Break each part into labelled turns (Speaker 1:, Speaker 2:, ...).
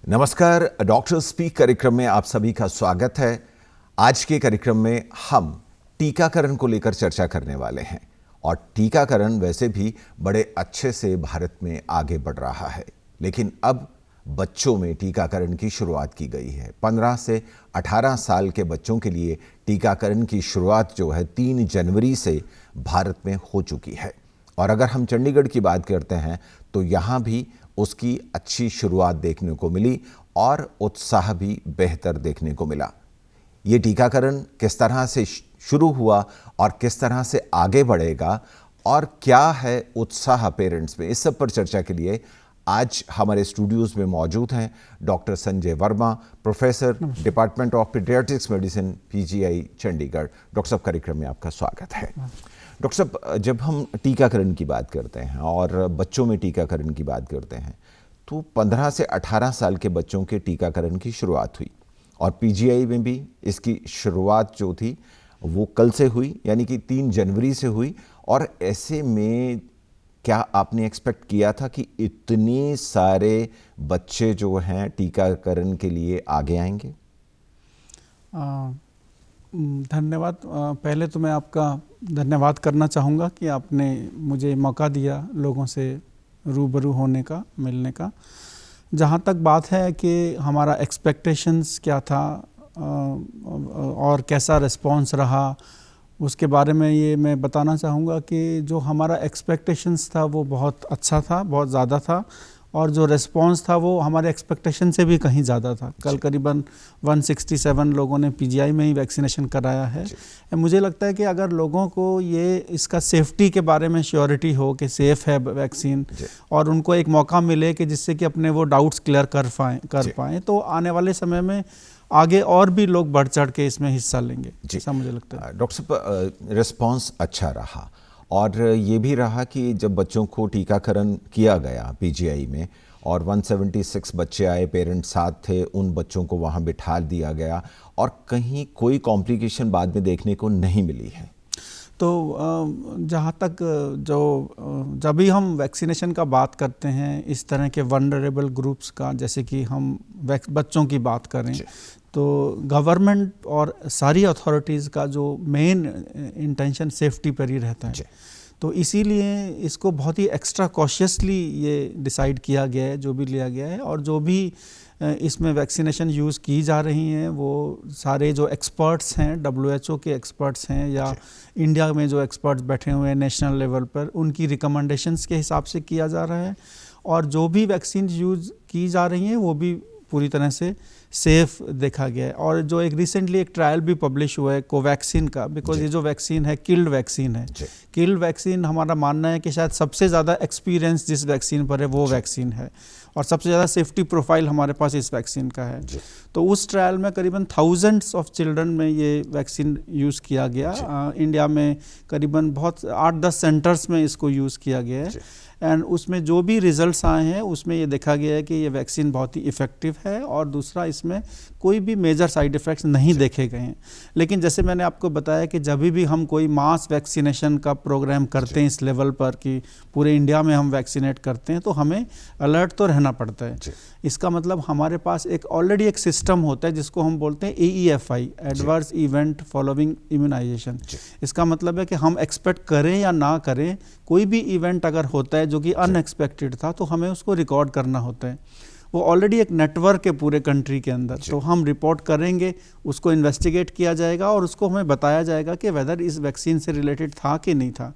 Speaker 1: नमस्कार, doctor speak कार्यक्रम में आप सभी का स्वागत है। आज के कार्यक्रम में हम टीकाकरण को लेकर चर्चा करने वाले हैं और टीकाकरण वैसे भी बड़े अच्छे से भारत में आगे बढ़ रहा है, लेकिन अब बच्चों में टीकाकरण की शुरुआत की गई है। 15 से 18 साल के बच्चों के लिए टीकाकरण की शुरुआत जो है 3 जनवरी से भारत में हो चुकी है। और अगर हम चंडीगढ़ की बात करते हैं तो यहाँ भी उसकी अच्छी शुरुआत देखने को मिली और उत्साह भी बेहतर देखने को मिला। ये टीकाकरण किस तरह से शुरू हुआ और किस तरह से आगे बढ़ेगा और क्या है उत्साह पेरेंट्स में, इस सब पर चर्चा के लिए आज हमारे स्टूडियोज में मौजूद हैं doctor Sanjay Verma, professor, department of paediatrics medicine, PGI Chandigarh. Doctor साहब, कार्यक्रम में आपका स्वागत है। डॉक्टर साहब, जब हम टीकाकरण की बात करते हैं और बच्चों में टीकाकरण की बात करते हैं तो 15 से 18 साल के बच्चों के टीकाकरण की शुरुआत हुई और PGI में भी इसकी शुरुआत जो थी वो कल से हुई, यानी कि 3 जनवरी से हुई। और ऐसे में क्या आपने एक्सपेक्ट किया था कि इतने सारे बच्चे जो हैं टीकाकरण के लिए आगे आएंगे?
Speaker 2: धन्यवाद। पहले तो मैं आपका धन्यवाद करना चाहूँगा कि आपने मुझे मौका दिया लोगों से रूबरू होने का, मिलने का। जहाँ तक बात है कि हमारा एक्सपेक्टेशंस क्या था और कैसा रिस्पॉन्स रहा, उसके बारे में ये मैं बताना चाहूँगा कि जो हमारा एक्सपेक्टेशंस था वो बहुत अच्छा था, बहुत ज़्यादा था, और जो रिस्पॉन्स था वो हमारे एक्सपेक्टेशन से भी कहीं ज़्यादा था। कल करीबन 167 लोगों ने PGI में ही वैक्सीनेशन कराया है। मुझे लगता है कि अगर लोगों को ये इसका सेफ्टी के बारे में श्योरिटी हो कि सेफ़ है वैक्सीन और उनको एक मौका मिले कि जिससे कि अपने वो डाउट्स क्लियर कर पाएँ तो आने वाले समय में आगे और भी लोग बढ़ चढ़ के इसमें हिस्सा लेंगे, ऐसा मुझे लगता है।
Speaker 1: डॉक्टर साहब, रिस्पॉन्स अच्छा रहा और ये भी रहा कि जब बच्चों को टीकाकरण किया गया PGI में और 176 बच्चे आए, पेरेंट्स साथ थे, उन बच्चों को वहाँ बिठा दिया गया और कहीं कोई कॉम्प्लिकेशन बाद में देखने को नहीं मिली है।
Speaker 2: तो जहाँ तक जब भी हम वैक्सीनेशन का बात करते हैं इस तरह के वनरेबल ग्रुप्स का, जैसे कि हम बच्चों की बात करें, तो गवर्नमेंट और सारी अथॉरिटीज़ का जो मेन इंटेंशन सेफ्टी पर ही रहता है। तो इसीलिए इसको बहुत ही एक्स्ट्रा कॉशियसली ये डिसाइड किया गया है, जो भी लिया गया है। और जो भी इसमें वैक्सीनेशन यूज़ की जा रही हैं वो सारे जो एक्सपर्ट्स हैं, WHO के एक्सपर्ट्स हैं या इंडिया में जो एक्सपर्ट्स बैठे हुए हैं नेशनल लेवल पर, उनकी रिकमेंडेशंस के हिसाब से किया जा रहा है। और जो भी वैक्सीन यूज़ की जा रही हैं वो भी पूरी तरह से सेफ देखा गया है। और जो एक रिसेंटली एक ट्रायल भी पब्लिश हुआ है कोवैक्सीन का, बिकॉज ये जो वैक्सीन है किल्ड वैक्सीन है। किल्ड वैक्सीन हमारा मानना है कि शायद सबसे ज़्यादा एक्सपीरियंस जिस वैक्सीन पर है वो वैक्सीन है और सबसे ज़्यादा सेफ्टी प्रोफाइल हमारे पास इस वैक्सीन का है। तो उस ट्रायल में करीबन थाउजेंड्स ऑफ चिल्ड्रन में ये वैक्सीन यूज़ किया गया। इंडिया में करीबन बहुत 8-10 सेंटर्स में इसको यूज़ किया गया है। एंड उसमें जो भी रिजल्ट्स आए हैं उसमें ये देखा गया है कि ये वैक्सीन बहुत ही इफ़ेक्टिव है और दूसरा इसमें कोई भी मेजर साइड इफ़ेक्ट्स नहीं देखे गए हैं। लेकिन जैसे मैंने आपको बताया कि जब भी हम कोई मास वैक्सीनेशन का प्रोग्राम करते हैं इस लेवल पर कि पूरे इंडिया में हम वैक्सीनेट करते हैं तो हमें अलर्ट तो रहना पड़ता है। इसका मतलब हमारे पास एक ऑलरेडी एक सिस्टम होता है जिसको हम बोलते हैं AEFI, adverse event following immunization. इसका मतलब है कि हम एक्सपेक्ट करें या ना करें, कोई भी इवेंट अगर होता है जो कि अनएक्सपेक्टेड था तो हमें उसको रिकॉर्ड करना होता है। वो ऑलरेडी एक नेटवर्क है पूरे कंट्री के अंदर, तो हम रिपोर्ट करेंगे, उसको इन्वेस्टिगेट किया जाएगा और उसको हमें बताया जाएगा कि वेदर इस वैक्सीन से रिलेटेड था कि नहीं था।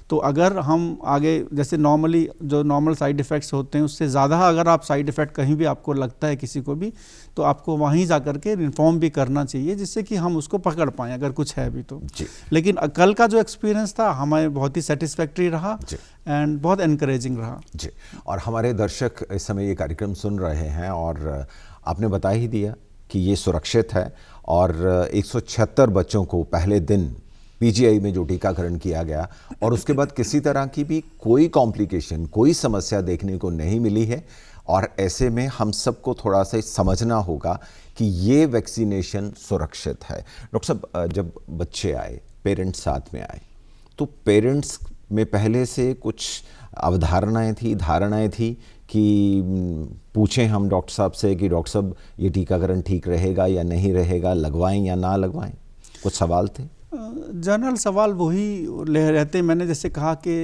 Speaker 2: तो अगर हम आगे जैसे नॉर्मली जो नॉर्मल साइड इफ़ेक्ट्स होते हैं उससे ज़्यादा अगर आप साइड इफ़ेक्ट कहीं भी आपको लगता है किसी को भी, तो आपको वहीं जा कर के इन्फॉर्म भी करना चाहिए जिससे कि हम उसको पकड़ पाएँ अगर कुछ है भी तो। लेकिन कल का जो एक्सपीरियंस था हमें बहुत ही सेटिस्फैक्ट्री रहा एंड बहुत एनकरेजिंग रहा।
Speaker 1: जी, और हमारे दर्शक इस समय ये कार्यक्रम सुन रहे हैं और आपने बता ही दिया कि ये सुरक्षित है और 176 बच्चों को पहले दिन PGI में जो टीकाकरण किया गया और उसके बाद किसी तरह की भी कोई कॉम्प्लिकेशन, कोई समस्या देखने को नहीं मिली है। और ऐसे में हम सबको थोड़ा सा समझना होगा कि ये वैक्सीनेशन सुरक्षित है। डॉक्टर साहब, जब बच्चे आए, पेरेंट्स साथ में आए, तो पेरेंट्स में पहले से कुछ अवधारणाएं थी, धारणाएं थी कि पूछें हम डॉक्टर साहब से कि डॉक्टर साहब ये टीकाकरण ठीक रहेगा या नहीं रहेगा, लगवाएं या ना लगवाएं? कुछ सवाल थे?
Speaker 2: जनरल सवाल वही रहते। मैंने जैसे कहा कि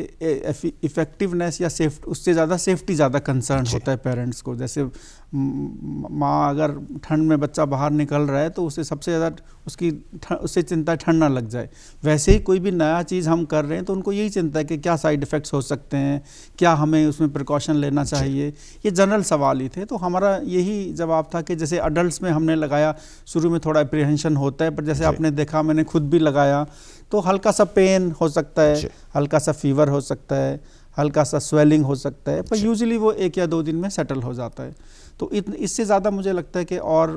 Speaker 2: इफ़ेक्टिवनेस या उससे ज़्यादा सेफ्टी ज़्यादा कंसर्न होता है पेरेंट्स को। जैसे माँ अगर ठंड में बच्चा बाहर निकल रहा है तो उसे सबसे ज़्यादा उससे चिंता है ठंड ना लग जाए। वैसे ही कोई भी नया चीज़ हम कर रहे हैं तो उनको यही चिंता है कि क्या साइड इफ़ेक्ट्स हो सकते हैं, क्या हमें उसमें प्रिकॉशन लेना चाहिए। ये जनरल सवाल ही थे। तो हमारा यही जवाब था कि जैसे अडल्ट में हमने लगाया, शुरू में थोड़ा अप्रीहेंशन होता है, पर जैसे आपने देखा, मैंने खुद भी लगाया, तो हल्का सा पेन हो सकता है, हल्का सा फीवर हो सकता है, हल्का सा स्वेलिंग हो सकता है, पर यूजुअली वो 1 या 2 दिन में सेटल हो जाता है। तो इससे ज़्यादा मुझे लगता है कि और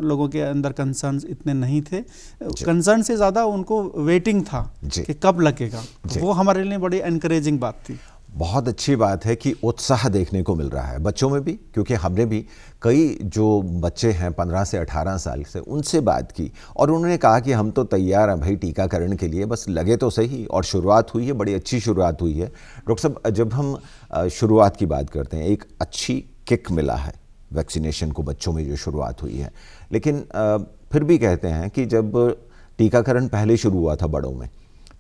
Speaker 2: लोगों के अंदर कंसर्न्स इतने नहीं थे। कंसर्न से ज़्यादा उनको वेटिंग था कि कब लगेगा। वो हमारे लिए बड़ी एनकरेजिंग बात थी।
Speaker 1: बहुत अच्छी बात है कि उत्साह देखने को मिल रहा है बच्चों में भी, क्योंकि हमने भी कई जो बच्चे हैं 15 से 18 साल से, उनसे बात की और उन्होंने कहा कि हम तो तैयार हैं भाई टीकाकरण के लिए, बस लगे तो सही। और शुरुआत हुई है, बड़ी अच्छी शुरुआत हुई है। डॉक्टर साहब, जब हम शुरुआत की बात करते हैं, एक अच्छी किक मिला है वैक्सीनेशन को बच्चों में जो शुरुआत हुई है, लेकिन फिर भी कहते हैं कि जब टीकाकरण पहले शुरू हुआ था बड़ों में,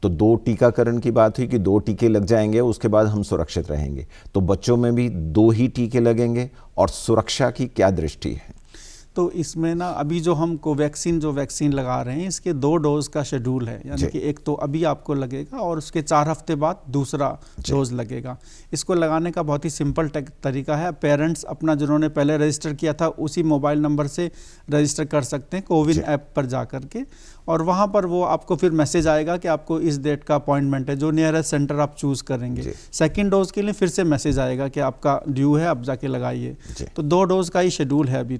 Speaker 1: तो 2 टीकाकरण की बात हुई कि 2 टीके लग जाएंगे, उसके बाद हम सुरक्षित रहेंगे। तो बच्चों में भी 2 ही टीके लगेंगे, और सुरक्षा की क्या दृष्टि है?
Speaker 2: तो इसमें ना अभी जो हम जो वैक्सीन लगा रहे हैं, इसके 2 डोज का शेड्यूल है। यानी कि एक तो अभी आपको लगेगा और उसके 4 हफ्ते बाद दूसरा डोज लगेगा। इसको लगाने का बहुत ही सिंपल तरीका है। पेरेंट्स अपना जिन्होंने पहले रजिस्टर किया था उसी मोबाइल नंबर से रजिस्टर कर सकते हैं कोविन ऐप पर जा करके, और वहाँ पर वो आपको फिर मैसेज आएगा कि आपको इस डेट का अपॉइंटमेंट है, जो नियरेस्ट सेंटर आप चूज़ करेंगे। सेकेंड डोज के लिए फिर से मैसेज आएगा कि आपका ड्यू है, आप जाके लगाइए। तो 2 डोज का ही शेड्यूल है अभी।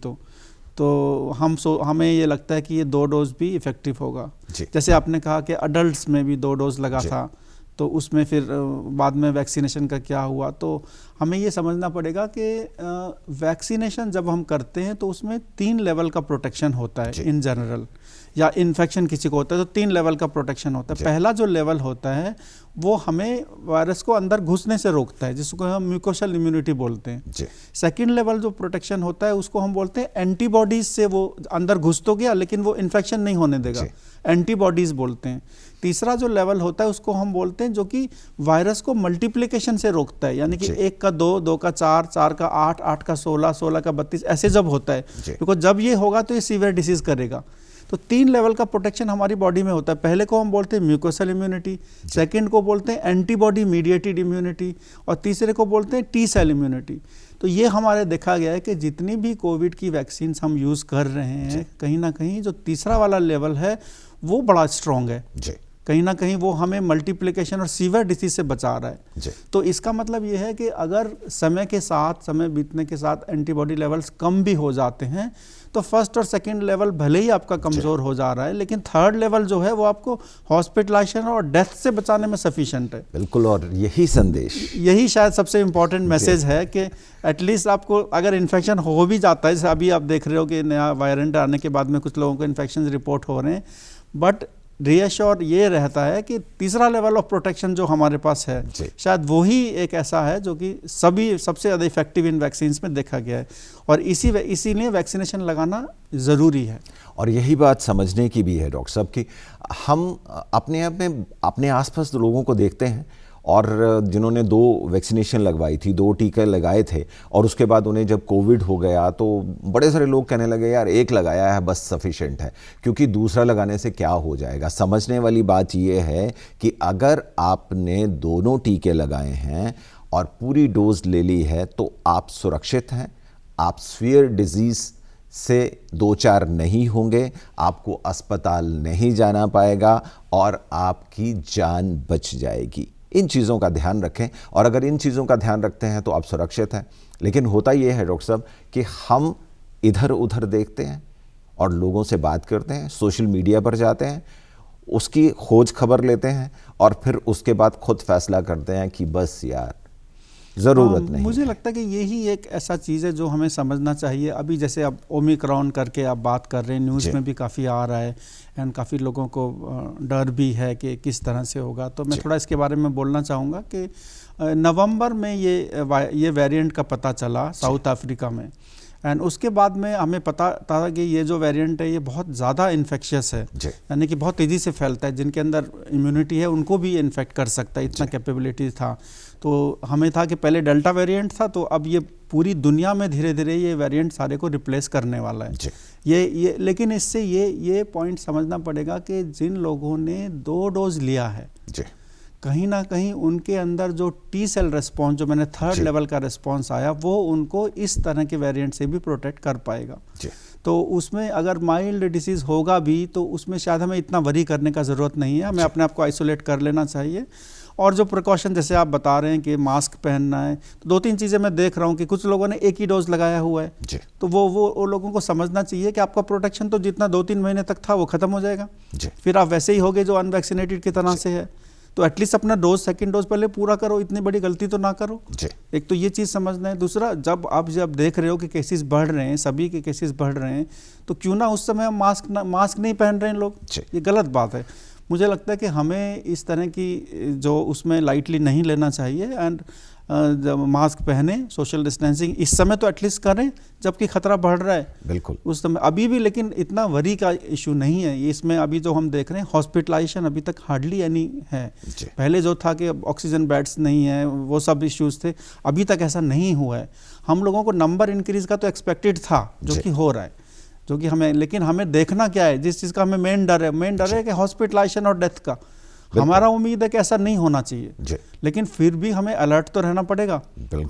Speaker 2: तो हमें ये लगता है कि ये 2 डोज भी इफ़ेक्टिव होगा। जैसे आपने कहा कि अडल्ट्स में भी 2 डोज लगा था, तो उसमें फिर बाद में वैक्सीनेशन का क्या हुआ। तो हमें ये समझना पड़ेगा कि वैक्सीनेशन जब हम करते हैं तो उसमें 3 लेवल का प्रोटेक्शन होता है इन जनरल, या इन्फेक्शन किसी को होता है तो 3 लेवल का प्रोटेक्शन होता है। पहला जो लेवल होता है वो हमें वायरस को अंदर घुसने से रोकता है, जिसको हम म्यूकोशल इम्यूनिटी बोलते हैं। सेकंड लेवल जो प्रोटेक्शन होता है उसको हम बोलते हैं एंटीबॉडीज से, वो अंदर घुस तो गया लेकिन वो इन्फेक्शन नहीं होने देगा, एंटीबॉडीज बोलते हैं। तीसरा जो लेवल होता है उसको हम बोलते हैं जो कि वायरस को मल्टीप्लिकेशन से रोकता है, यानी कि 1 का 2, 2 का 4, 4 का 8, 8 का 16, 16 का 32, ऐसे जब होता है, क्योंकि जब ये होगा तो ये सीवियर डिसीज करेगा। तो 3 लेवल का प्रोटेक्शन हमारी बॉडी में होता है। पहले को हम बोलते हैं म्यूकोसल इम्यूनिटी, सेकंड को बोलते हैं एंटीबॉडी मीडिएटेड इम्यूनिटी, और तीसरे को बोलते हैं टी सेल इम्यूनिटी। तो ये हमारे देखा गया है कि जितनी भी कोविड की वैक्सीन हम यूज़ कर रहे हैं, कहीं ना कहीं जो तीसरा वाला लेवल है वो बड़ा स्ट्रॉन्ग है। कहीं ना कहीं वो हमें मल्टीप्लिकेशन और सीवियर डिसीज से बचा रहा है। तो इसका मतलब ये है कि अगर समय के साथ, समय बीतने के साथ एंटीबॉडी लेवल्स कम भी हो जाते हैं तो फर्स्ट और सेकंड लेवल भले ही आपका कमज़ोर हो जा रहा है, लेकिन थर्ड लेवल जो है वो आपको हॉस्पिटलाइजेशन और डेथ से बचाने में सफिशिएंट है।
Speaker 1: बिल्कुल, और यही संदेश,
Speaker 2: यही शायद सबसे इम्पॉर्टेंट मैसेज है कि एटलीस्ट आपको अगर इन्फेक्शन हो भी जाता है, जैसे अभी आप देख रहे हो कि नया वेरिएंट आने के बाद में कुछ लोगों को इन्फेक्शन रिपोर्ट हो रहे हैं, बट रिएश्योर ये रहता है कि तीसरा लेवल ऑफ प्रोटेक्शन जो हमारे पास है शायद वही एक ऐसा है जो कि सबसे ज़्यादा इफेक्टिव इन वैक्सीन्स में देखा गया है, और इसीलिए वैक्सीनेशन लगाना ज़रूरी है।
Speaker 1: और यही बात समझने की भी है डॉक्टर साहब कि हम अपने आप में अपने आसपास लोगों को देखते हैं, और जिन्होंने 2 वैक्सीनेशन लगवाई थी, 2 टीके लगाए थे, और उसके बाद उन्हें जब कोविड हो गया तो बड़े सारे लोग कहने लगे यार 1 लगाया है बस सफिशिएंट है, क्योंकि दूसरा लगाने से क्या हो जाएगा। समझने वाली बात यह है कि अगर आपने दोनों टीके लगाए हैं और पूरी डोज ले ली है तो आप सुरक्षित हैं, आप सीवियर डिजीज़ से 2-4 नहीं होंगे, आपको अस्पताल नहीं जाना पाएगा और आपकी जान बच जाएगी। इन चीज़ों का ध्यान रखें, और अगर इन चीज़ों का ध्यान रखते हैं तो आप सुरक्षित हैं। लेकिन होता यह है डॉक्टर साहब कि हम इधर उधर देखते हैं और लोगों से बात करते हैं, सोशल मीडिया पर जाते हैं, उसकी खोज खबर लेते हैं, और फिर उसके बाद खुद फैसला करते हैं कि बस यार ज़रूरत नहीं।
Speaker 2: मुझे लगता है कि यही एक ऐसा चीज़ है जो हमें समझना चाहिए। अभी जैसे अब ओमिक्रॉन करके आप बात कर रहे हैं, न्यूज़ में भी काफ़ी आ रहा है एंड काफ़ी लोगों को डर भी है कि किस तरह से होगा। तो मैं थोड़ा इसके बारे में बोलना चाहूँगा कि नवंबर में ये वेरिएंट का पता चला साउथ अफ्रीका में, एंड उसके बाद में हमें पता था कि ये जो वेरिएंट है ये बहुत ज़्यादा इन्फेक्शियस है, यानी कि बहुत तेज़ी से फैलता है, जिनके अंदर इम्यूनिटी है उनको भी इन्फेक्ट कर सकता है, इतना कैपेबिलिटी था। तो हमें था कि पहले डेल्टा वेरिएंट था, तो अब ये पूरी दुनिया में धीरे धीरे ये वेरिएंट सारे को रिप्लेस करने वाला है। ये लेकिन इससे ये पॉइंट समझना पड़ेगा कि जिन लोगों ने 2 डोज लिया है, कहीं ना कहीं उनके अंदर जो टी सेल रिस्पॉन्स, जो मैंने 3rd लेवल का रिस्पॉन्स आया, वो उनको इस तरह के वेरिएंट से भी प्रोटेक्ट कर पाएगा। तो उसमें अगर माइल्ड डिसीज़ होगा भी तो उसमें शायद हमें इतना वरी करने का ज़रूरत नहीं है, हमें अपने आप को आइसोलेट कर लेना चाहिए। और जो प्रिकॉशन जैसे आप बता रहे हैं कि मास्क पहनना है, तो 2-3 चीज़ें मैं देख रहा हूँ कि कुछ लोगों ने एक ही डोज लगाया हुआ है, तो वो लोगों को समझना चाहिए कि आपका प्रोटेक्शन तो जितना 2-3 महीने तक था वो ख़त्म हो जाएगा, फिर आप वैसे ही होगे जो अनवैक्सीनेटेड की तरह से है। तो एटलीस्ट अपना डोज, 2nd डोज पहले पूरा करो, इतनी बड़ी गलती तो ना करो। एक तो ये चीज़ समझना है। दूसरा, जब देख रहे हो कि केसेस बढ़ रहे हैं, सभी के केसेस बढ़ रहे हैं, तो क्यों ना उस समय हम मास्क नहीं पहन रहे हैं लोग, ये गलत बात है। मुझे लगता है कि हमें इस तरह की जो उसमें लाइटली नहीं लेना चाहिए, एंड जब मास्क पहने, सोशल डिस्टेंसिंग इस समय तो एटलीस्ट करें जबकि खतरा बढ़ रहा है,
Speaker 1: बिल्कुल
Speaker 2: उस समय अभी भी, लेकिन इतना वरी का इशू नहीं है। इसमें अभी जो हम देख रहे हैं, हॉस्पिटलाइजेशन अभी तक हार्डली एनी है। पहले जो था कि ऑक्सीजन बेड्स नहीं है, वो सब इश्यूज थे, अभी तक ऐसा नहीं हुआ है। हम लोगों को नंबर इंक्रीज का तो एक्सपेक्टेड था, जो कि हो रहा है, जो कि हमें, लेकिन हमें देखना क्या है, जिस चीज़ का हमें मेन डर है कि हॉस्पिटलाइजेशन और डेथ का। हमारा उम्मीद है कि ऐसा नहीं होना चाहिए, लेकिन फिर भी हमें अलर्ट तो रहना पड़ेगा,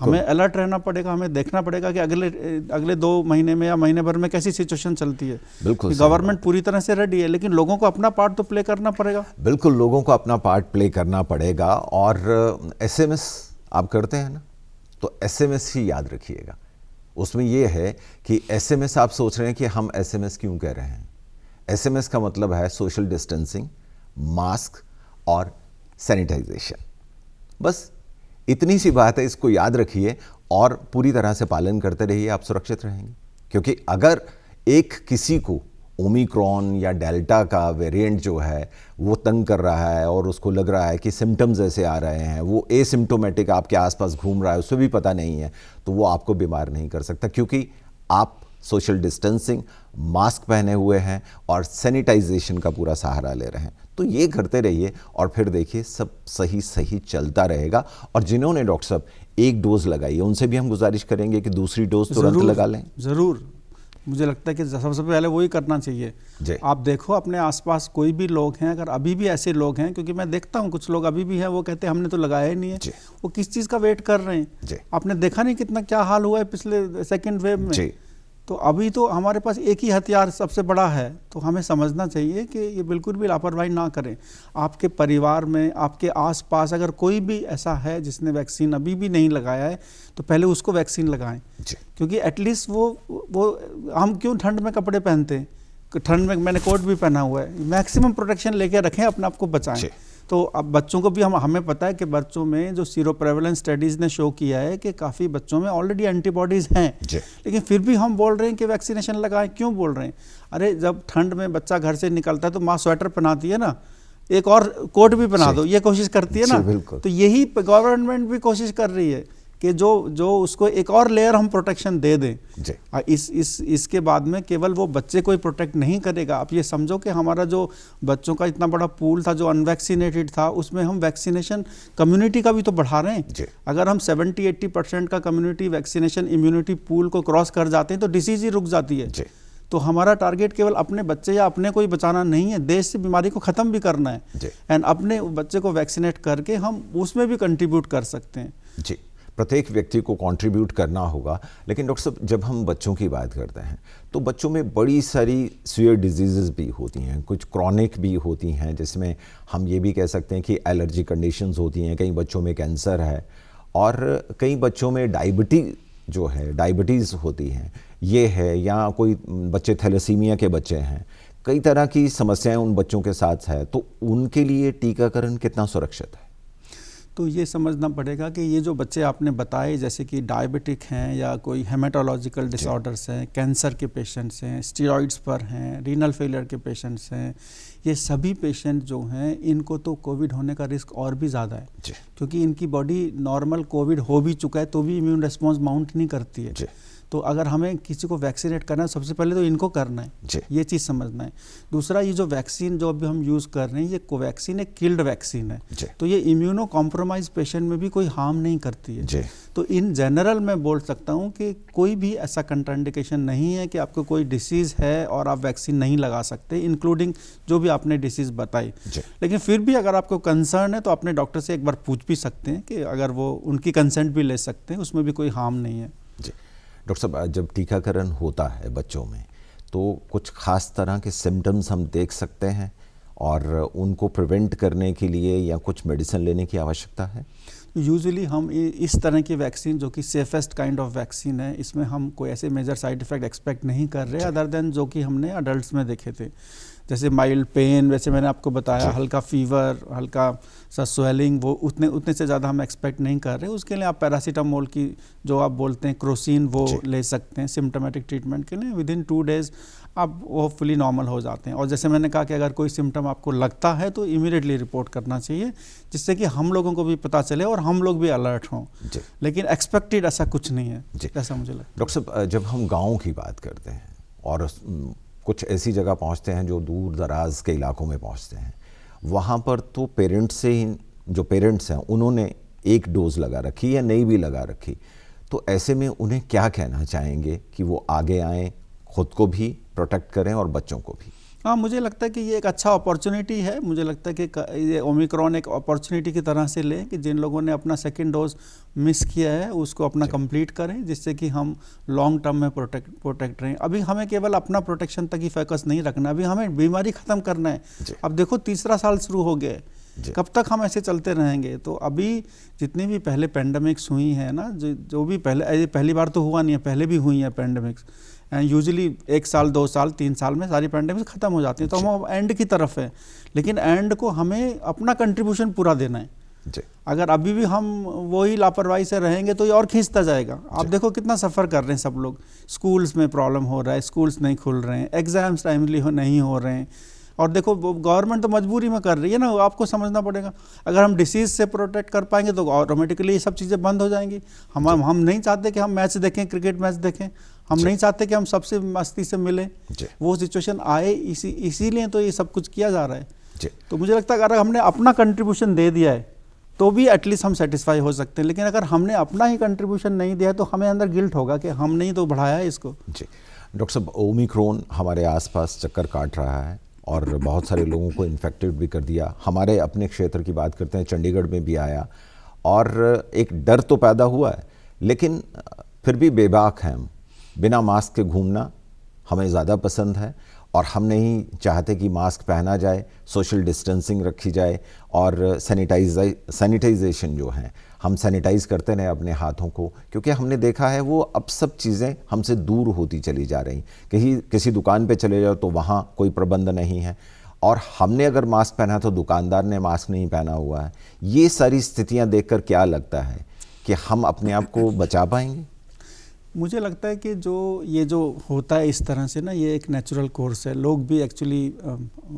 Speaker 2: हमें अलर्ट रहना पड़ेगा, हमें देखना पड़ेगा कि अगले 2 महीने में या महीने भर में कैसी सिचुएशन चलती है। बिल्कुल, गवर्नमेंट पूरी तरह से रेडी है, लेकिन लोगों को अपना पार्ट तो प्ले करना पड़ेगा।
Speaker 1: बिल्कुल, लोगों को अपना पार्ट प्ले करना पड़ेगा। और SMS आप करते हैं ना, तो SMS ही याद रखिएगा। उसमें यह है कि SMS, आप सोच रहे हैं कि हम SMS क्यों कह रहे हैं। SMS का मतलब है सोशल डिस्टेंसिंग, मास्क और सैनिटाइजेशन। बस इतनी सी बात है, इसको याद रखिए और पूरी तरह से पालन करते रहिए, आप सुरक्षित रहेंगे। क्योंकि अगर किसी को ओमिक्रॉन या डेल्टा का वेरिएंट जो है वो तंग कर रहा है और उसको लग रहा है कि सिम्टम्स ऐसे आ रहे हैं, वो एसिम्प्टोमेटिक आपके आसपास घूम रहा है, उसे भी पता नहीं है, तो वो आपको बीमार नहीं कर सकता, क्योंकि आप सोशल डिस्टेंसिंग, मास्क पहने हुए हैं और सैनिटाइजेशन का पूरा सहारा ले रहे हैं। तो ये करते रहिए और फिर देखिए सब सही चलता रहेगा। और जिन्होंने डॉक्टर साहब 1 डोज लगाई है, उनसे भी हम गुजारिश करेंगे कि दूसरी डोज तुरंत लगा लें।
Speaker 2: ज़रूर, मुझे लगता है कि सबसे पहले वही करना चाहिए। आप देखो अपने आसपास कोई भी लोग हैं, अगर अभी भी ऐसे लोग हैं, क्योंकि मैं देखता हूं कुछ लोग अभी भी हैं, वो कहते हैं हमने तो लगाया ही नहीं है, वो किस चीज़ का वेट कर रहे हैं। आपने देखा नहीं कितना क्या हाल हुआ है पिछले 2nd वेव में। तो अभी तो हमारे पास एक ही हथियार सबसे बड़ा है, तो हमें समझना चाहिए कि ये बिल्कुल भी लापरवाही ना करें। आपके परिवार में, आपके आसपास अगर कोई भी ऐसा है जिसने वैक्सीन अभी भी नहीं लगाया है, तो पहले उसको वैक्सीन लगाएं, क्योंकि एटलीस्ट वो हम क्यों ठंड में कपड़े पहनते हैं, ठंड में मैंने कोट भी पहना हुआ है, मैक्सिमम प्रोटेक्शन लेके रखें, अपने आप को बचाएं। तो अब बच्चों को भी हमें पता है कि बच्चों में जो सीरो प्रेवलेंस स्टडीज़ ने शो किया है कि काफ़ी बच्चों में ऑलरेडी एंटीबॉडीज़ हैं, लेकिन फिर भी हम बोल रहे हैं कि वैक्सीनेशन लगाएं। क्यों बोल रहे हैं? अरे जब ठंड में बच्चा घर से निकलता है तो माँ स्वेटर पहनाती है ना, एक और कोट भी पहना दो, ये कोशिश करती है ना। तो यही गवर्नमेंट भी कोशिश कर रही है कि जो उसको एक और लेयर हम प्रोटेक्शन दे दें। इसके बाद में केवल वो बच्चे को ही प्रोटेक्ट नहीं करेगा। आप ये समझो कि हमारा जो बच्चों का इतना बड़ा पूल था जो अनवैक्सीनेटेड था, उसमें हम वैक्सीनेशन कम्युनिटी का भी तो बढ़ा रहे हैं। अगर हम 70-80% का कम्युनिटी वैक्सीनेशन इम्यूनिटी पूल को क्रॉस कर जाते हैं तो डिसीज ही रुक जाती है। तो हमारा टारगेट केवल अपने बच्चे या अपने को ही बचाना नहीं है, देश से बीमारी को ख़त्म भी करना है। एंड अपने बच्चे को वैक्सीनेट करके हम उसमें भी कंट्रीब्यूट कर सकते हैं।
Speaker 1: जी, प्रत्येक व्यक्ति को कंट्रीब्यूट करना होगा। लेकिन डॉक्टर साहब, जब हम बच्चों की बात करते हैं तो बच्चों में बड़ी सारी सीवियर डिजीज़ेस भी होती हैं, कुछ क्रॉनिक भी होती हैं, जिसमें हम ये भी कह सकते हैं कि एलर्जी कंडीशंस होती हैं, कई बच्चों में कैंसर है और कई बच्चों में डायबिटीज़ होती हैं, ये है, या कोई बच्चे थैलेसीमिया के बच्चे हैं, कई तरह की समस्याएं उन बच्चों के साथ है। तो उनके लिए टीकाकरण कितना सुरक्षित है?
Speaker 2: तो ये समझना पड़ेगा कि ये जो बच्चे आपने बताए, जैसे कि डायबिटिक हैं या कोई हेमेटोलॉजिकल डिसऑर्डर्स हैं, कैंसर के पेशेंट्स हैं, स्टीरॉइड्स पर हैं, रीनल फेलियर के पेशेंट्स हैं, ये सभी पेशेंट जो हैं इनको तो कोविड होने का रिस्क और भी ज़्यादा है, क्योंकि इनकी बॉडी नॉर्मल कोविड हो भी चुका है तो भी इम्यून रिस्पॉन्स माउंट नहीं करती है। तो अगर हमें किसी को वैक्सीनेट करना है, सबसे पहले तो इनको करना है, ये चीज़ समझना है। दूसरा, ये जो वैक्सीन जो अभी हम यूज़ कर रहे हैं, ये कोवैक्सीन एक किल्ड वैक्सीन है, तो ये इम्यूनो कॉम्प्रोमाइज पेशेंट में भी कोई हार्म नहीं करती है। तो इन जनरल मैं बोल सकता हूँ कि कोई भी ऐसा कंट्राइंडिकेशन नहीं है कि आपको कोई डिसीज़ है और आप वैक्सीन नहीं लगा सकते, इंक्लूडिंग जो भी आपने डिसीज़ बताई। लेकिन फिर भी अगर आपको कंसर्न है तो अपने डॉक्टर से एक बार पूछ भी सकते हैं कि अगर वो उनकी कंसेंट भी ले सकते हैं, उसमें भी कोई हार्म नहीं है।
Speaker 1: डॉक्टर साहब, जब टीकाकरण होता है बच्चों में तो कुछ खास तरह के सिम्टम्स हम देख सकते हैं और उनको प्रिवेंट करने के लिए या कुछ मेडिसिन लेने की आवश्यकता है?
Speaker 2: यूजुअली हम इस तरह की वैक्सीन जो कि सेफेस्ट काइंड ऑफ वैक्सीन है, इसमें हम कोई ऐसे मेजर साइड इफ़ेक्ट एक्सपेक्ट नहीं कर रहे अदर देन जो कि हमने अडल्ट्स में देखे थे, जैसे माइल्ड पेन, वैसे मैंने आपको बताया हल्का फीवर, हल्का सा स्वेलिंग, वो उतने से ज़्यादा हम एक्सपेक्ट नहीं कर रहे। उसके लिए आप पैरासीटामोल की जो आप बोलते हैं क्रोसिन, वो ले सकते हैं सिम्टोमेटिक ट्रीटमेंट के लिए। विदिन 2 डेज़ आप वो फुली नॉर्मल हो जाते हैं। और जैसे मैंने कहा कि अगर कोई सिम्टम आपको लगता है तो इमीडिएटली रिपोर्ट करना चाहिए, जिससे कि हम लोगों को भी पता चले और हम लोग भी अलर्ट हों। लेकिन एक्सपेक्टेड ऐसा कुछ नहीं है जैसा मुझे लगता है।
Speaker 1: डॉक्टर साहब, जब हम गाँव की बात करते हैं और कुछ ऐसी जगह पहुंचते हैं जो दूर दराज के इलाकों में पहुंचते हैं, वहाँ पर तो पेरेंट्स से ही, जो पेरेंट्स हैं उन्होंने एक डोज लगा रखी या नहीं भी लगा रखी, तो ऐसे में उन्हें क्या कहना चाहेंगे कि वो आगे आएँ, खुद को भी प्रोटेक्ट करें और बच्चों को भी?
Speaker 2: हाँ, मुझे लगता है कि ये एक अच्छा अपॉर्चुनिटी है। मुझे लगता है कि ये ओमिक्रॉन एक अपॉर्चुनिटी की तरह से लें कि जिन लोगों ने अपना सेकंड डोज मिस किया है उसको अपना कंप्लीट करें, जिससे कि हम लॉन्ग टर्म में प्रोटेक्ट रहें। अभी हमें केवल अपना प्रोटेक्शन तक ही फोकस नहीं रखना, अभी हमें बीमारी ख़त्म करना है। अब देखो 3रा साल शुरू हो गया है, कब तक हम ऐसे चलते रहेंगे? तो अभी जितनी भी पहले पेंडेमिक्स हुई हैं ना, जो भी पहली बार तो हुआ नहीं है, पहले भी हुई हैं पेंडेमिक्स, यूजुअली 1 साल 2 साल 3 साल में सारी पेंडेमिक्स ख़त्म हो जाती हैं। तो हम एंड की तरफ है, लेकिन एंड को हमें अपना कंट्रीब्यूशन पूरा देना है। अगर अभी भी हम वही लापरवाही से रहेंगे तो ये और खींचता जाएगा। आप देखो कितना सफ़र कर रहे हैं सब लोग, स्कूल्स में प्रॉब्लम हो रहा है, स्कूल्स नहीं खुल रहे हैं, एग्ज़ाम्स टाइमली नहीं हो रहे हैं, और देखो गवर्नमेंट तो मजबूरी में कर रही है ना, आपको समझना पड़ेगा। अगर हम डिसीज़ से प्रोटेक्ट कर पाएंगे तो ऑटोमेटिकली ये सब चीज़ें बंद हो जाएंगी। हम नहीं चाहते कि हम मैच देखें, क्रिकेट मैच देखें, हम नहीं चाहते कि हम सबसे मस्ती से मिलें, वो सिचुएशन आए, इसीलिए तो ये सब कुछ किया जा रहा है। तो मुझे लगता है अगर हमने अपना कंट्रीब्यूशन दे दिया है तो भी एटलीस्ट हम सेटिस्फाई हो सकते हैं, लेकिन अगर हमने अपना ही कंट्रीब्यूशन नहीं दिया है तो हमें अंदर गिल्ट होगा कि हमने ही तो बढ़ाया है इसको।
Speaker 1: जी डॉक्टर साहब, ओमिक्रॉन हमारे आसपास चक्कर काट रहा है और बहुत सारे लोगों को इन्फेक्टेड भी कर दिया। हमारे अपने क्षेत्र की बात करते हैं, चंडीगढ़ में भी आया और एक डर तो पैदा हुआ है, लेकिन फिर भी बेबाक हैं हम। बिना मास्क के घूमना हमें ज़्यादा पसंद है और हम नहीं चाहते कि मास्क पहना जाए, सोशल डिस्टेंसिंग रखी जाए और सैनिटाइजेशन जो है हम सैनिटाइज़ करते रहें अपने हाथों को, क्योंकि हमने देखा है वो अब सब चीज़ें हमसे दूर होती चली जा रही। कहीं किसी दुकान पे चले जाओ तो वहाँ कोई प्रबंध नहीं है, और हमने अगर मास्क पहना तो दुकानदार ने मास्क नहीं पहना हुआ है। ये सारी स्थितियाँ देखकर क्या लगता है कि हम अपने आप को बचा पाएंगे?
Speaker 2: मुझे लगता है कि ये जो होता है इस तरह से ना, ये एक नेचुरल कोर्स है। लोग भी एक्चुअली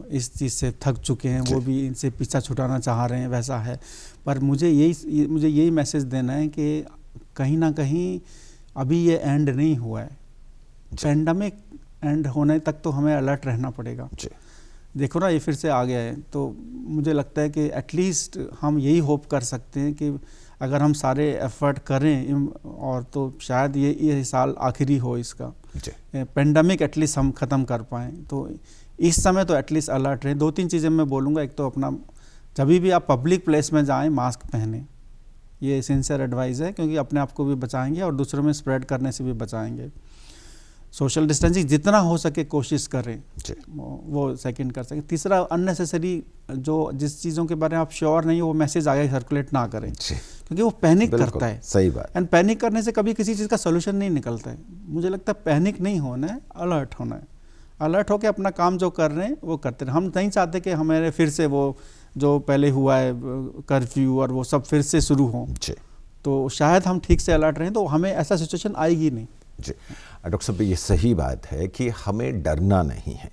Speaker 2: इस चीज़ से थक चुके हैं, वो भी इनसे पीछा छुड़ाना चाह रहे हैं, वैसा है। पर मुझे यही मैसेज देना है कि कहीं ना कहीं अभी ये एंड नहीं हुआ है। पेंडेमिक एंड होने तक तो हमें अलर्ट रहना पड़ेगा। देखो ना, ये फिर से आ गया है, तो मुझे लगता है कि एटलीस्ट हम यही होप कर सकते हैं कि अगर हम सारे एफर्ट करें और तो शायद ये साल आखिरी हो इसका, पेंडेमिक एटलीस्ट हम ख़त्म कर पाएँ। तो इस समय तो एटलीस्ट अलर्ट रहें। 2-3 चीज़ें मैं बोलूँगा। एक तो अपना जब भी आप पब्लिक प्लेस में जाएं मास्क पहने, ये सिंसियर एडवाइस है, क्योंकि अपने आप को भी बचाएंगे और दूसरों में स्प्रेड करने से भी बचाएंगे। सोशल डिस्टेंसिंग जितना हो सके कोशिश करें, वो सेकंड कर सके। तीसरा, अननेसेसरी जिस चीज़ों के बारे में आप श्योर नहीं हो वो मैसेज आगे सर्कुलेट ना करें, क्योंकि वो पैनिक करता है।
Speaker 1: सही बात।
Speaker 2: एंड पैनिक करने से कभी किसी चीज़ का सोल्यूशन नहीं निकलता है। मुझे लगता है पैनिक नहीं होना है, अलर्ट होना है। अलर्ट होकर अपना काम जो कर रहे हैं वो करते रहे। हम नहीं चाहते कि हमारे फिर से वो जो पहले हुआ है कर्फ्यू और वो सब फिर से शुरू हों। तो शायद हम ठीक से अलर्ट रहें तो हमें ऐसा सिचुएशन आएगी नहीं।
Speaker 1: जी डॉक्टर साहब, ये सही बात है कि हमें डरना नहीं है,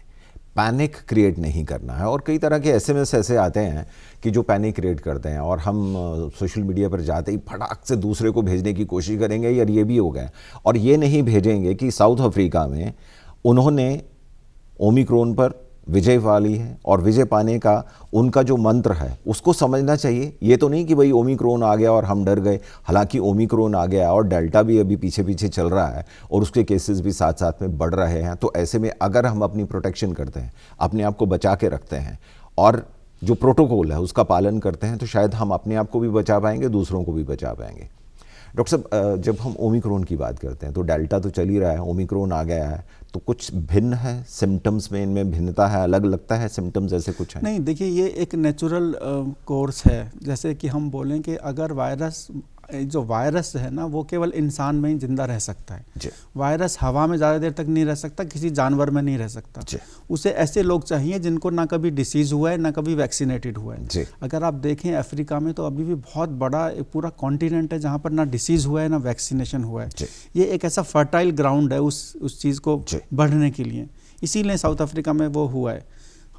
Speaker 1: पैनिक क्रिएट नहीं करना है। और कई तरह के एसएमएस ऐसे आते हैं कि जो पैनिक क्रिएट करते हैं, और हम सोशल मीडिया पर जाते ही फटाक से दूसरे को भेजने की कोशिश करेंगे यार ये भी हो गया, और ये नहीं भेजेंगे कि साउथ अफ्रीका में उन्होंने ओमिक्रॉन पर विजय पा ली है, और विजय पाने का उनका जो मंत्र है उसको समझना चाहिए। ये तो नहीं कि भाई ओमिक्रॉन आ गया और हम डर गए, हालांकि ओमिक्रॉन आ गया और डेल्टा भी अभी पीछे पीछे चल रहा है और उसके केसेस भी साथ साथ में बढ़ रहे हैं। तो ऐसे में अगर हम अपनी प्रोटेक्शन करते हैं, अपने आप को बचा के रखते हैं और जो प्रोटोकॉल है उसका पालन करते हैं, तो शायद हम अपने आप को भी बचा पाएंगे, दूसरों को भी बचा पाएंगे। डॉक्टर साहब, जब हम ओमिक्रॉन की बात करते हैं तो डेल्टा तो चल ही रहा है, ओमिक्रॉन आ गया है, तो कुछ भिन्न है सिम्टम्स में, इनमें भिन्नता है, अलग लगता है सिम्टम्स, ऐसे कुछ है?
Speaker 2: नहीं, देखिए ये एक नेचुरल कोर्स है। जैसे कि हम बोलें कि अगर जो वायरस है ना वो केवल इंसान में ही जिंदा रह सकता है। वायरस हवा में ज़्यादा देर तक नहीं रह सकता, किसी जानवर में नहीं रह सकता। उसे ऐसे लोग चाहिए जिनको ना कभी डिसीज़ हुआ है ना कभी वैक्सीनेटेड हुआ है। अगर आप देखें अफ्रीका में तो अभी भी बहुत बड़ा एक पूरा कॉन्टिनेंट है जहाँ पर ना डिसीज़ हुआ है ना वैक्सीनेशन हुआ है। ये एक ऐसा फर्टाइल ग्राउंड है उस चीज़ को बढ़ने के लिए, इसीलिए साउथ अफ्रीका में वो हुआ है।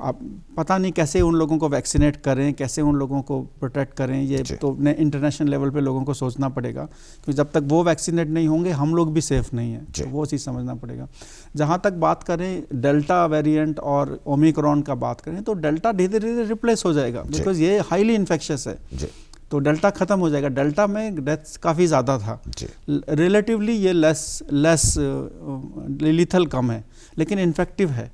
Speaker 2: आप पता नहीं कैसे उन लोगों को वैक्सीनेट करें, कैसे उन लोगों को प्रोटेक्ट करें, ये तो इंटरनेशनल लेवल पे लोगों को सोचना पड़ेगा, क्योंकि जब तक वो वैक्सीनेट नहीं होंगे हम लोग भी सेफ नहीं है, तो वो चीज़ समझना पड़ेगा। जहाँ तक बात करें डेल्टा वेरिएंट और ओमिक्रॉन का बात करें तो डेल्टा धीरे धीरे रिप्लेस हो जाएगा, बिकॉज ये हाईली इन्फेक्शियस है, तो डेल्टा ख़त्म हो जाएगा। डेल्टा में डेथ्स काफ़ी ज़्यादा था, रिलेटिवली ये लेस लिथल कम है, लेकिन इन्फेक्टिव है।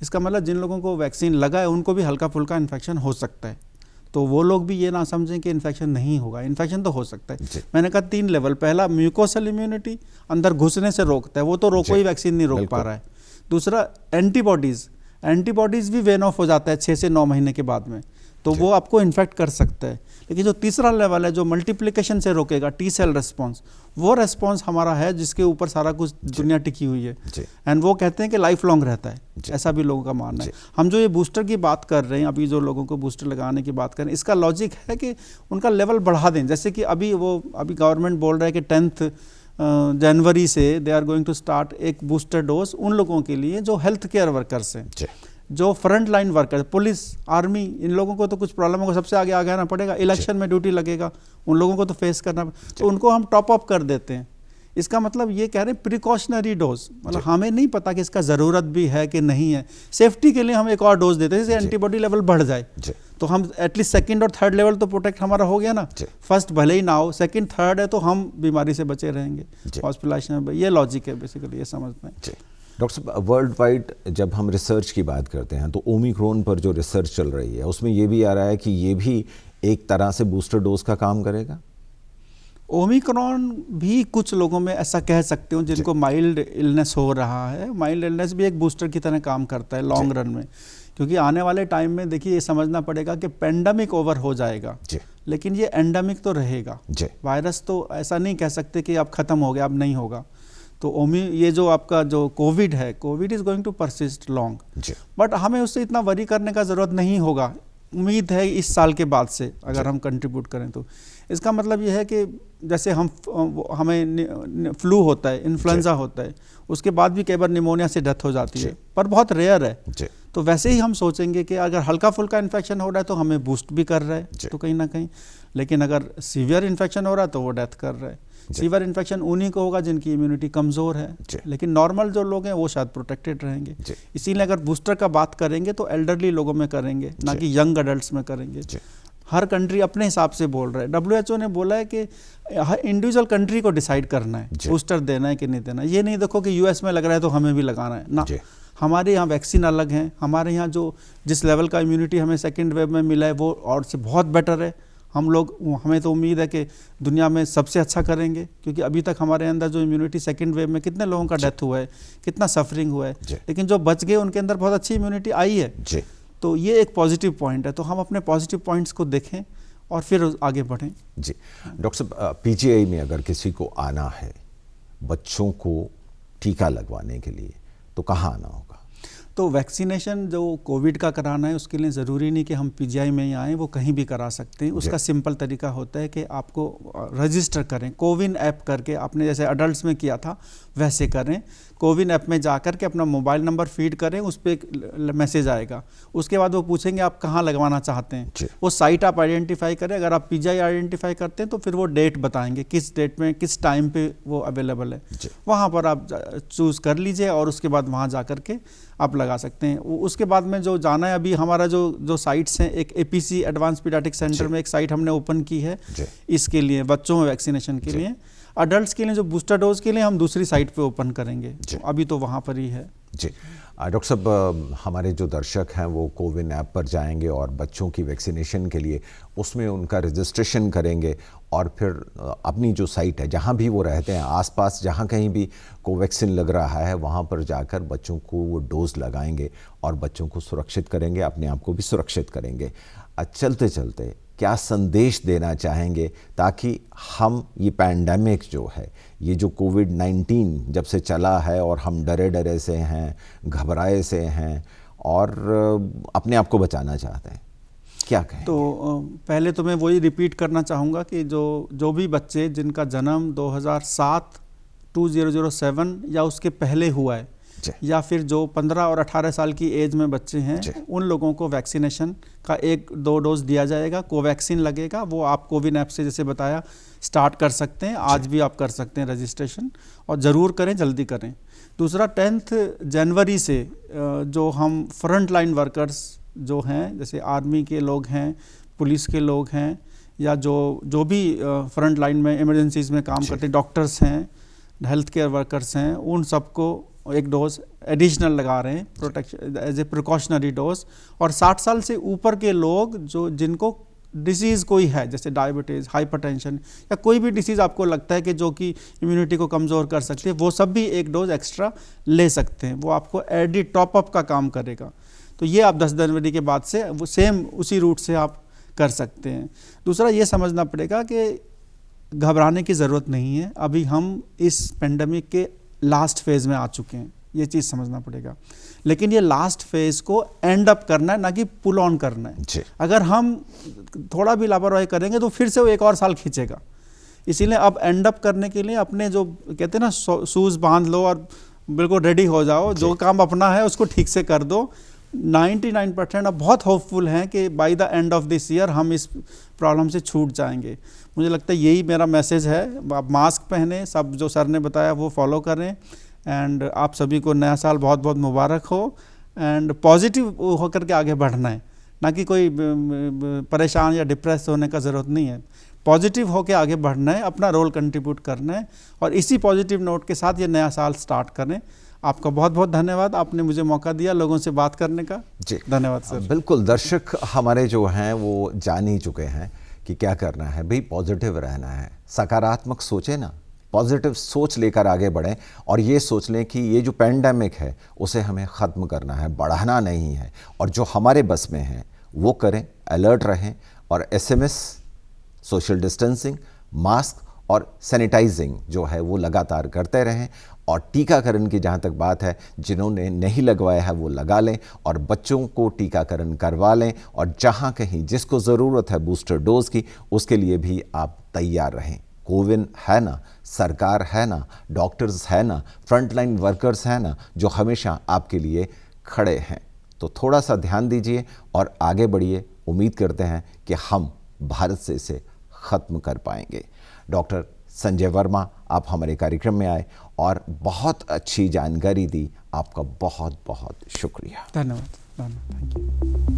Speaker 2: इसका मतलब जिन लोगों को वैक्सीन लगा है उनको भी हल्का फुल्का इन्फेक्शन हो सकता है, तो वो लोग भी ये ना समझें कि इन्फेक्शन नहीं होगा, इन्फेक्शन तो हो सकता है। मैंने कहा 3 लेवल, पहला म्यूकोसल इम्यूनिटी, अंदर घुसने से रोकता है, वो तो कोई वैक्सीन नहीं रोक पा रहा है। दूसरा एंटीबॉडीज़ भी वेन ऑफ हो जाता है 6 से 9 महीने के बाद में, तो वो आपको इन्फेक्ट कर सकता है। लेकिन जो तीसरा लेवल है जो मल्टीप्लिकेशन से रोकेगा, टी सेल रेस्पॉन्स, वो रेस्पॉन्स हमारा है जिसके ऊपर सारा कुछ दुनिया टिकी हुई है, एंड वो कहते हैं कि लाइफ लॉन्ग रहता है, ऐसा भी लोगों का मानना है। हम जो ये बूस्टर की बात कर रहे हैं, अभी जो लोगों को बूस्टर लगाने की बात कर रहे हैं, इसका लॉजिक है कि उनका लेवल बढ़ा दें। जैसे कि अभी गवर्नमेंट बोल रहा है कि 10 जनवरी से they are going to start एक बूस्टर डोज उन लोगों के लिए जो हेल्थ केयर वर्कर्स हैं, जो front line worker, police, army, इन लोगों को तो कुछ प्रॉब्लम को सबसे आगे आना पड़ेगा, इलेक्शन में ड्यूटी लगेगा, उन लोगों को तो फेस करना, तो उनको हम टॉप अप कर देते हैं। इसका मतलब ये कह रहे हैं प्रिकॉशनरी डोज, मतलब हमें नहीं पता कि इसका ज़रूरत भी है कि नहीं है, सेफ्टी के लिए हम एक और डोज देते हैं जिससे एंटीबॉडी लेवल बढ़ जाए, तो हम एटलीस्ट 2nd और 3rd लेवल तो प्रोटेक्ट हमारा हो गया ना। फर्स्ट भले ही ना हो, 2nd 3rd है तो हम बीमारी से बचे रहेंगे, हॉस्पिटलाइजेशन में। ये लॉजिक है बेसिकली, ये समझते हैं।
Speaker 1: डॉक्टर साहब, वर्ल्ड वाइड जब हम रिसर्च की बात करते हैं तो ओमिक्रॉन पर जो रिसर्च चल रही है उसमें ये भी आ रहा है कि ये भी एक तरह से बूस्टर डोज का काम करेगा।
Speaker 2: ओमिक्रॉन भी कुछ लोगों में ऐसा कह सकते हो जिनको माइल्ड इलनेस हो रहा है, माइल्ड इलनेस भी एक बूस्टर की तरह काम करता है लॉन्ग रन में, क्योंकि आने वाले टाइम में देखिए ये समझना पड़ेगा कि पेंडेमिक ओवर हो जाएगा, लेकिन ये एंडेमिक तो रहेगा। वायरस तो ऐसा नहीं कह सकते कि अब खत्म हो गया, अब नहीं होगा। तो ये जो आपका जो कोविड है, covid is going to persist long, but हमें उससे इतना वरी करने का ज़रूरत नहीं होगा। उम्मीद है इस साल के बाद से अगर हम कंट्रीब्यूट करें तो इसका मतलब ये है कि जैसे हमें फ्लू होता है, इन्फ्लुएंजा होता है, उसके बाद भी कई बार निमोनिया से डेथ हो जाती है, पर बहुत रेयर है। तो वैसे ही हम सोचेंगे कि अगर हल्का फुल्का इन्फेक्शन हो रहा है तो हमें बूस्ट भी कर रहा है तो कहीं ना कहीं, लेकिन अगर सीवियर इन्फेक्शन हो रहा है तो वो डेथ कर रहा है। सीवियर इन्फेक्शन उन्हीं को होगा जिनकी इम्यूनिटी कमज़ोर है, लेकिन नॉर्मल जो लोग हैं वो शायद प्रोटेक्टेड रहेंगे। इसीलिए अगर बूस्टर का बात करेंगे तो एल्डरली लोगों में करेंगे, ना कि यंग अडल्ट्स में करेंगे। हर कंट्री अपने हिसाब से बोल रहा है। WHO ने बोला है कि हर इंडिविजुअल कंट्री को डिसाइड करना है बूस्टर देना है कि नहीं देना। ये नहीं देखो कि US में लग रहा है तो हमें भी लगाना है ना। हमारे यहाँ वैक्सीन अलग हैं, हमारे यहाँ जिस लेवल का इम्यूनिटी हमें 2nd वेव में मिला है वो और से बहुत बेटर है। हमें तो उम्मीद है कि दुनिया में सबसे अच्छा करेंगे, क्योंकि अभी तक हमारे अंदर जो इम्यूनिटी 2nd वेव में कितने लोगों का डेथ हुआ है, कितना सफरिंग हुआ है, लेकिन जो बच गए उनके अंदर बहुत अच्छी इम्यूनिटी आई है। तो ये एक पॉजिटिव पॉइंट है, तो हम अपने पॉजिटिव पॉइंट्स को देखें और फिर आगे बढ़ें।
Speaker 1: जी डॉक्टर साहब, PGI में अगर किसी को आना है बच्चों को टीका लगवाने के लिए तो कहाँ आना होगा?
Speaker 2: तो वैक्सीनेशन जो कोविड का कराना है उसके लिए ज़रूरी नहीं कि हम पीजीआई में ही आएँ, वो कहीं भी करा सकते हैं। उसका सिंपल तरीका होता है कि आपको रजिस्टर करें कोविन ऐप करके, आपने जैसे अडल्ट्स में किया था वैसे करें। कोविन ऐप में जाकर के अपना मोबाइल नंबर फीड करें, उस पर एक मैसेज आएगा, उसके बाद वो पूछेंगे आप कहाँ लगवाना चाहते हैं। वो साइट आप आइडेंटिफाई करें, अगर आप पीजीआई आइडेंटिफाई करते हैं तो फिर वो डेट बताएंगे किस डेट में किस टाइम पे वो अवेलेबल है, वहाँ पर आप चूज़ कर लीजिए और उसके बाद वहाँ जा कर के आप लगा सकते हैं। उसके बाद में जो जाना है, अभी हमारा जो साइट्स हैं, एक एपीसी एडवांस पीडियाट्रिक सेंटर में एक साइट हमने ओपन की है इसके लिए, बच्चों में वैक्सीनेशन के लिए। अडल्ट्स के लिए जो बूस्टर डोज के लिए हम दूसरी साइट पे ओपन करेंगे, अभी तो वहाँ पर ही है
Speaker 1: जी। डॉक्टर साहब, हमारे जो दर्शक हैं वो कोविन ऐप पर जाएंगे और बच्चों की वैक्सीनेशन के लिए उसमें उनका रजिस्ट्रेशन करेंगे और फिर अपनी जो साइट है जहां भी वो रहते हैं आसपास जहां कहीं भी कोवैक्सीन लग रहा है वहां पर जाकर बच्चों को वो डोज लगाएंगे और बच्चों को सुरक्षित करेंगे, अपने आप को भी सुरक्षित करेंगे। चलते चलते क्या संदेश देना चाहेंगे ताकि हम ये पैंडेमिक जो है, ये जो कोविड-19 जब से चला है और हम डरे डरे से हैं, घबराए से हैं और अपने आप को बचाना चाहते हैं, क्या कहें?
Speaker 2: तो पहले तो मैं वही रिपीट करना चाहूँगा कि जो भी बच्चे जिनका जन्म 2007 2007 या उसके पहले हुआ है, या फिर जो 15 और 18 साल की एज में बच्चे हैं, उन लोगों को वैक्सीनेशन का 1-2 डोज दिया जाएगा। कोवैक्सीन लगेगा, वो आप कोविन ऐप से जैसे बताया स्टार्ट कर सकते हैं, आज भी आप कर सकते हैं रजिस्ट्रेशन, और ज़रूर करें, जल्दी करें। दूसरा, 10 जनवरी से जो हम फ्रंट लाइन वर्कर्स जो हैं, जैसे आर्मी के लोग हैं, पुलिस के लोग हैं, या जो भी फ्रंट लाइन में इमरजेंसीज में काम करते हैं, डॉक्टर्स हैं, हेल्थ केयर वर्कर्स हैं, उन सबको एक डोज एडिशनल लगा रहे हैं, protection as a precautionary dose. और 60 साल से ऊपर के लोग जिनको डिसीज़ कोई है, जैसे डायबिटीज़, हाइपरटेंशन या कोई भी डिसीज़ आपको लगता है कि जो कि इम्यूनिटी को कमज़ोर कर सकती है, वो सब भी एक डोज एक्स्ट्रा ले सकते हैं। वो आपको एडिड टॉपअप का काम करेगा। तो ये आप 10 जनवरी के बाद से वो सेम उसी रूट से आप कर सकते हैं। दूसरा, ये समझना पड़ेगा कि घबराने की ज़रूरत नहीं है, अभी हम इस पेंडेमिक के लास्ट फेज़ में आ चुके हैं, ये चीज़ समझना पड़ेगा। लेकिन ये लास्ट फेज़ को एंड अप करना है, ना कि पुल ऑन करना है। अगर हम थोड़ा भी लापरवाही करेंगे तो फिर से वो 1 और साल खींचेगा। इसीलिए अब एंड अप करने के लिए अपने जो कहते हैं ना, शूज़ बांध लो और बिल्कुल रेडी हो जाओ, जो काम अपना है उसको ठीक से कर दो। 99% अब बहुत होपफुल हैं कि by the end of this year हम इस प्रॉब्लम से छूट जाएंगे। मुझे लगता है यही मेरा मैसेज है। आप मास्क पहने, सब जो सर ने बताया वो फॉलो करें, एंड आप सभी को नया साल बहुत बहुत मुबारक हो। एंड पॉजिटिव होकर के आगे बढ़ना है, ना कि कोई परेशान या डिप्रेस होने का ज़रूरत नहीं है। पॉजिटिव होकर आगे बढ़ना है, अपना रोल कंट्रीब्यूट करना है, और इसी पॉजिटिव नोट के साथ ये नया साल स्टार्ट करें। आपका बहुत बहुत धन्यवाद, आपने मुझे मौका दिया लोगों से बात करने का।
Speaker 1: जी
Speaker 2: धन्यवाद सर।
Speaker 1: बिल्कुल, दर्शक हमारे जो हैं वो जान ही चुके हैं कि क्या करना है। भाई पॉजिटिव रहना है, सकारात्मक सोचें ना, पॉजिटिव सोच लेकर आगे बढ़ें और ये सोच लें कि ये जो पैंडेमिक है उसे हमें ख़त्म करना है, बढ़ाना नहीं है, और जो हमारे बस में है वो करें, अलर्ट रहें, और SMS, सोशल डिस्टेंसिंग, मास्क और सैनिटाइजिंग जो है वो लगातार करते रहें। और टीकाकरण की जहाँ तक बात है, जिन्होंने नहीं लगवाया है वो लगा लें और बच्चों को टीकाकरण करवा लें, और जहाँ कहीं जिसको ज़रूरत है बूस्टर डोज की, उसके लिए भी आप तैयार रहें। कोविन है ना, सरकार है ना, डॉक्टर्स है ना, फ्रंटलाइन वर्कर्स है ना, जो हमेशा आपके लिए खड़े हैं। तो थोड़ा सा ध्यान दीजिए और आगे बढ़िए। उम्मीद करते हैं कि हम भारत से इसे ख़त्म कर पाएंगे। डॉक्टर संजय वर्मा, आप हमारे कार्यक्रम में आए और बहुत अच्छी जानकारी दी, आपका बहुत बहुत शुक्रिया।
Speaker 2: धन्यवाद। Thank you.